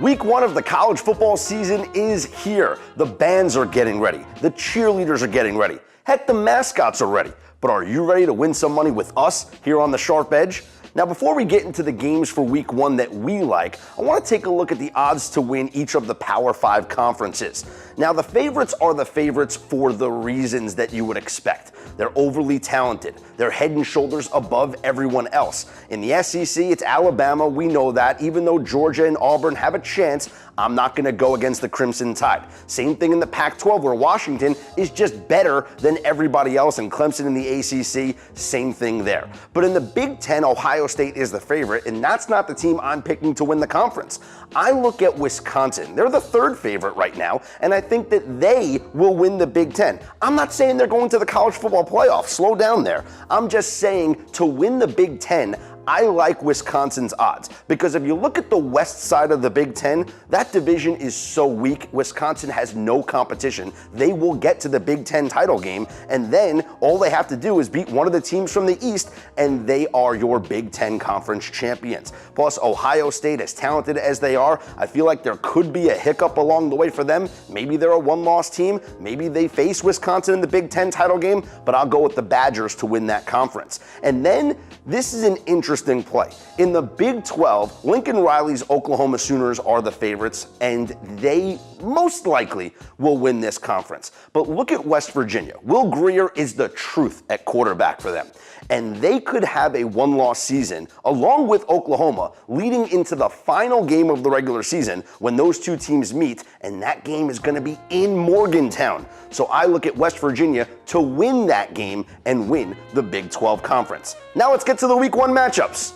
Week 1 of the college football season is here. The bands are getting ready. The cheerleaders are getting ready. Heck, the mascots are ready. But are you ready to win some money with us here on the Sharp Edge? Now, before we get into the games for Week 1 that we like, I want to take a look at the odds to win each of the Power 5 conferences. Now, the favorites are the favorites for the reasons that you would expect. They're overly talented. They're head and shoulders above everyone else. In the SEC, it's Alabama. We know that. Even though Georgia and Auburn have a chance, I'm not going to go against the Crimson Tide. Same thing in the Pac-12, where Washington is just better than everybody else, and Clemson in the ACC, same thing there. But in the Big Ten, Ohio State is the favorite, and that's not the team I'm picking to win the conference. I look at Wisconsin. They're the third favorite right now, and I think that they will win the Big Ten. I'm not saying they're going to the college football playoff. Slow down there. I'm just saying to win the Big Ten, I like Wisconsin's odds, because if you look at the west side of the Big Ten, that division is so weak. Wisconsin has no competition. They will get to the Big Ten title game, and then all they have to do is beat one of the teams from the East, and they are your Big Ten conference champions. Plus, Ohio State, as talented as they are, I feel like there could be a hiccup along the way for them. Maybe they're a one-loss team. Maybe they face Wisconsin in the Big Ten title game, but I'll go with the Badgers to win that conference. And then, this is an interesting play. In the Big 12, Lincoln Riley's Oklahoma Sooners are the favorites, and they most likely will win this conference. But look at West Virginia. Will Grier is the truth at quarterback for them, and they could have a one-loss season along with Oklahoma leading into the final game of the regular season when those two teams meet, and that game is going to be in Morgantown. So I look at West Virginia to win that game and win the Big 12 conference. Now let's get to the Week 1 matchups.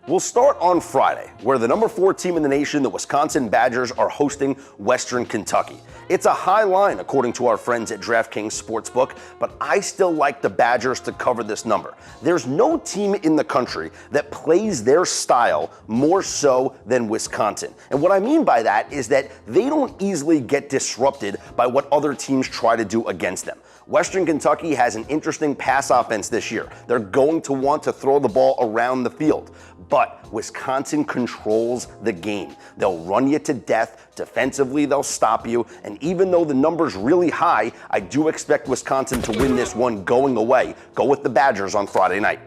We'll start on Friday, where the number 4 team in the nation, the Wisconsin Badgers, are hosting Western Kentucky. It's a high line, according to our friends at DraftKings Sportsbook, but I still like the Badgers to cover this number. There's no team in the country that plays their style more so than Wisconsin. And what I mean by that is that they don't easily get disrupted by what other teams try to do against them. Western Kentucky has an interesting pass offense this year. They're going to want to throw the ball around the field. But Wisconsin controls the game. They'll run you to death. Defensively, they'll stop you. And even though the number's really high, I do expect Wisconsin to win this one going away. Go with the Badgers on Friday night.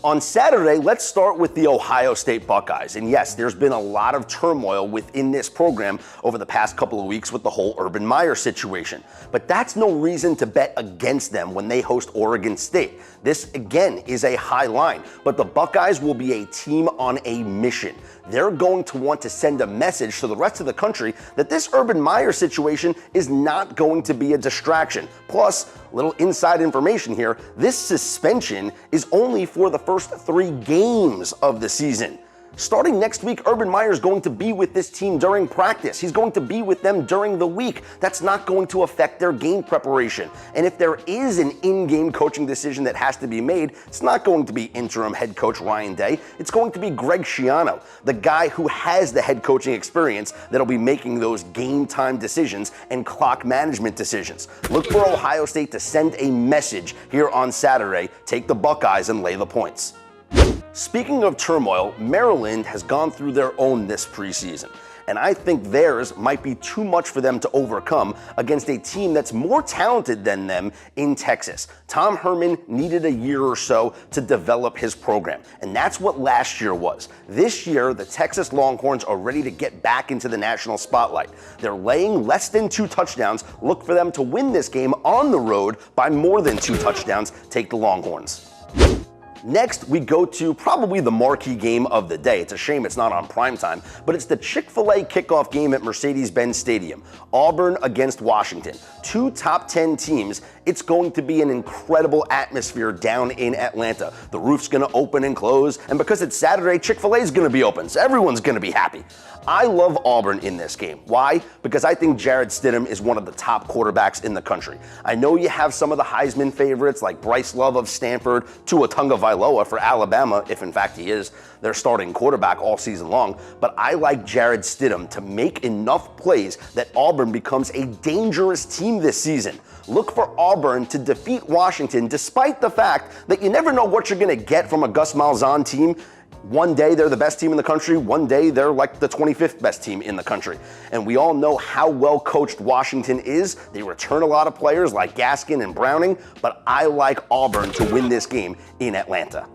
On Saturday, let's start with the Ohio State Buckeyes. And yes, there's been a lot of turmoil within this program over the past couple of weeks with the whole Urban Meyer situation. But that's no reason to bet against them when they host Oregon State. This, again, is a high line, but the Buckeyes will be a team on a mission. They're going to want to send a message to the rest of the country that this Urban Meyer situation is not going to be a distraction. Plus, little inside information here, this suspension is only for the first 3 games of the season. Starting next week, Urban Meyer is going to be with this team during practice. He's going to be with them during the week. That's not going to affect their game preparation. And if there is an in-game coaching decision that has to be made, it's not going to be interim head coach Ryan Day. It's going to be Greg Schiano, the guy who has the head coaching experience that'll be making those game time decisions and clock management decisions. Look for Ohio State to send a message here on Saturday. Take the Buckeyes and lay the points. Speaking of turmoil, Maryland has gone through their own this preseason, and I think theirs might be too much for them to overcome against a team that's more talented than them in Texas. Tom Herman needed a year or so to develop his program, and that's what last year was. This year, the Texas Longhorns are ready to get back into the national spotlight. They're laying less than 2 touchdowns. Look for them to win this game on the road by more than 2 touchdowns. Take the Longhorns. Next, we go to probably the marquee game of the day. It's a shame it's not on primetime, but it's the Chick-fil-A kickoff game at Mercedes-Benz Stadium. Auburn against Washington. 2 top 10 teams. It's going to be an incredible atmosphere down in Atlanta. The roof's going to open and close, and because it's Saturday, Chick-fil-A is going to be open, so everyone's going to be happy. I love Auburn in this game. Why? Because I think Jarrett Stidham is one of the top quarterbacks in the country. I know you have some of the Heisman favorites like Bryce Love of Stanford, Tua Tagovailoa for Alabama, if in fact he is their starting quarterback all season long, but I like Jarrett Stidham to make enough plays that Auburn becomes a dangerous team this season. Look for Auburn to defeat Washington despite the fact that you never know what you're going to get from a Gus Malzahn team. One day they're the best team in the country, one day they're like the 25th best team in the country. And we all know how well coached Washington is. They return a lot of players like Gaskin and Browning, but I like Auburn to win this game in Atlanta.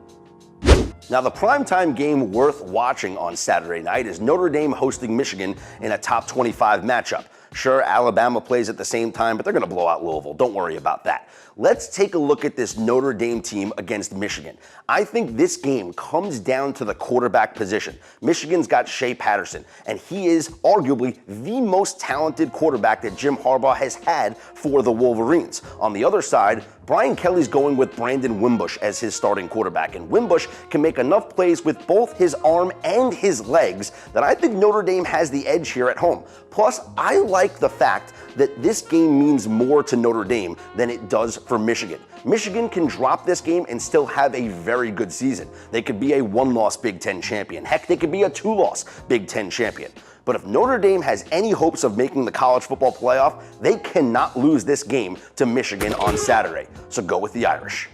Now, the primetime game worth watching on Saturday night is Notre Dame hosting Michigan in a top 25 matchup. Sure, Alabama plays at the same time, but they're going to blow out Louisville. Don't worry about that. Let's take a look at this Notre Dame team against Michigan. I think this game comes down to the quarterback position. Michigan's got Shea Patterson, and he is arguably the most talented quarterback that Jim Harbaugh has had for the Wolverines. On the other side, Brian Kelly's going with Brandon Wimbush as his starting quarterback, and Wimbush can make enough plays with both his arm and his legs that I think Notre Dame has the edge here at home. Plus, I like the fact that this game means more to Notre Dame than it does for Michigan. Michigan can drop this game and still have a very good season. They could be a one-loss Big Ten champion. Heck, they could be a two-loss Big Ten champion. But if Notre Dame has any hopes of making the college football playoff, they cannot lose this game to Michigan on Saturday. So go with the Irish.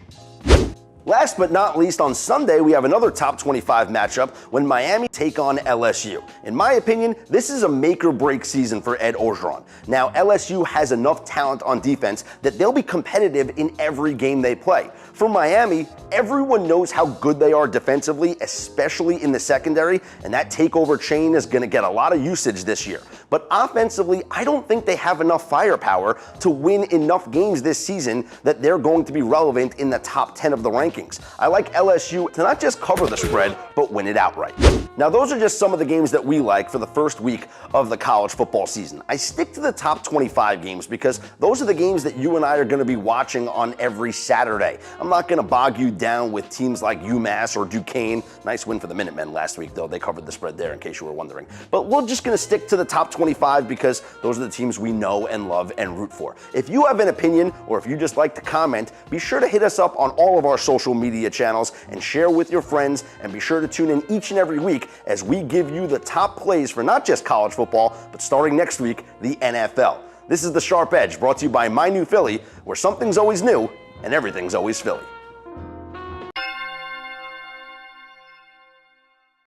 Last but not least, on Sunday, we have another top 25 matchup when Miami take on LSU. In my opinion, this is a make or break season for Ed Orgeron. Now, LSU has enough talent on defense that they'll be competitive in every game they play. For Miami, everyone knows how good they are defensively, especially in the secondary, and that takeover chain is going to get a lot of usage this year. But offensively, I don't think they have enough firepower to win enough games this season that they're going to be relevant in the top 10 of the rankings. I like LSU to not just cover the spread, but win it outright. Now, those are just some of the games that we like for the first week of the college football season. I stick to the top 25 games because those are the games that you and I are going to be watching on every Saturday. I'm not going to bog you down with teams like UMass or Duquesne. Nice win for the Minutemen last week, though. They covered the spread there, in case you were wondering. But we're just going to stick to the top 25 because those are the teams we know and love and root for. If you have an opinion or if you just like to comment, be sure to hit us up on all of our social media channels and share with your friends, and be sure to tune in each and every week as we give you the top plays for not just college football, but starting next week, the NFL. This is The Sharp Edge, brought to you by My New Philly, where something's always new and everything's always Philly.